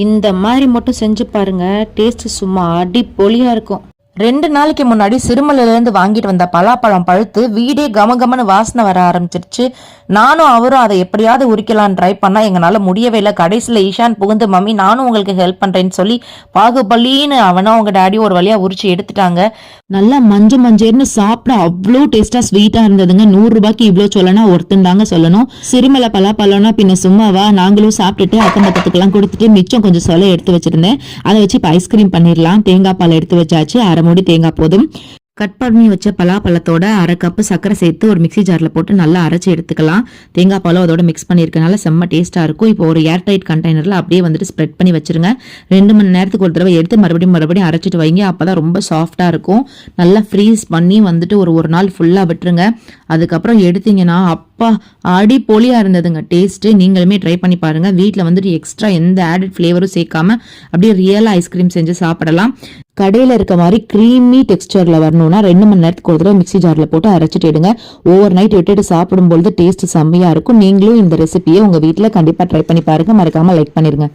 இந்த மாதிரி மட்டும் செஞ்சு பாருங்க, டேஸ்ட் சும்மா அடிப்பொலியா இருக்கும். 2 நாளைக்கு முன்னாடி சிறுமலையிலேருந்து வாங்கிட்டு வந்த பலாப்பழம் பழுத்து வீடே கமகமன்னு வாசனை வர ஆரம்பிச்சிருச்சு. நானும் அவரும் அதை எப்படியாவது உரிக்கலான்னு ட்ரை பண்ணா எங்களால் முடியவே இல்லை. கடைசியில் ஈஷான் புகுந்து மம்மி நானும் உங்களுக்கு ஹெல்ப் பண்ணுறேன்னு சொல்லி பாகுபலின்னு அவனும் அவங்க டேடியும் ஒரு வழியாக உரிச்சு எடுத்துட்டாங்க. நல்லா மஞ்சேர்னு சாப்பிட அவ்வளோ டேஸ்டா ஸ்வீட்டா இருந்ததுங்க. 100 ரூபாய்க்கு இவ்வளோ சொல்லனா ஒருத்தந்தாங்க சொல்லணும். சிறுமலை பலாப்பழம்னா பின்ன சும்மாவா, நாங்களும் சாப்பிட்டுட்டு அக்கம் பக்கத்துக்கெல்லாம் கொடுத்துட்டு மிச்சம் கொஞ்சம் சொல்ல எடுத்து வச்சிருந்தேன். அதை வச்சு இப்போ ஐஸ்கிரீம் பண்ணிடலாம். தேங்காய் பால் எடுத்து வச்சாச்சு, அரை மூடி தேங்காய் போதும். கட் பண்ணி வச்ச பலாப்பழத்தோட அரை கப்பு சர்க்கரை சேர்த்து ஒரு மிக்சி ஜாரில் போட்டு நல்லா அரைச்சி எடுத்துக்கலாம். தேங்காய் பாலும் அதோட மிக்ஸ் பண்ணியிருக்கனால செம்ம டேஸ்ட்டாக இருக்கும். இப்போ ஒரு ஏர்டைட் கண்டெய்னரில் அப்படியே வந்துட்டு ஸ்ப்ரெட் பண்ணி வச்சிருங்க. 2 மணி நேரத்துக்கு ஒரு தடவை எடுத்து மறுபடியும் அரைச்சிட்டு வைங்க. அப்போ தான் ரொம்ப சாஃப்டாக இருக்கும். நல்லா ஃப்ரீஸ் பண்ணி வந்துட்டு ஒரு நாள் ஃபுல்லாக விட்டுருங்க. அதுக்கப்புறம் எடுத்தீங்கன்னா அப்பா அடிப்பொலியாக இருந்ததுங்க டேஸ்ட்டு. நீங்களுமே ட்ரை பண்ணி பாருங்கள். வீட்டில் வந்துட்டு எக்ஸ்ட்ரா எந்த ஆடட் ஃப்ளேவரும் சேர்க்காம அப்படியே ரியலாக ஐஸ்கிரீம் செஞ்சு சாப்பிடலாம். கடையில் இருக்க மாதிரி க்ரீமி டெக்ஸ்டரில் வரணும்னா 2 மணி நேரத்துக்கு ஒரு தடவை மிக்சி ஜாரில் போட்டு அரைச்சிட்டு எடுங்க. ஓவர் நைட் விட்டுட்டு சாப்பிடும்பொழுது டேஸ்ட் செம்மையாக இருக்கும். நீங்களும் இந்த ரெசிபியை உங்கள் வீட்டில் கண்டிப்பாக ட்ரை பண்ணி பாருங்கள். மறக்காமல் லைக் பண்ணிடுங்க.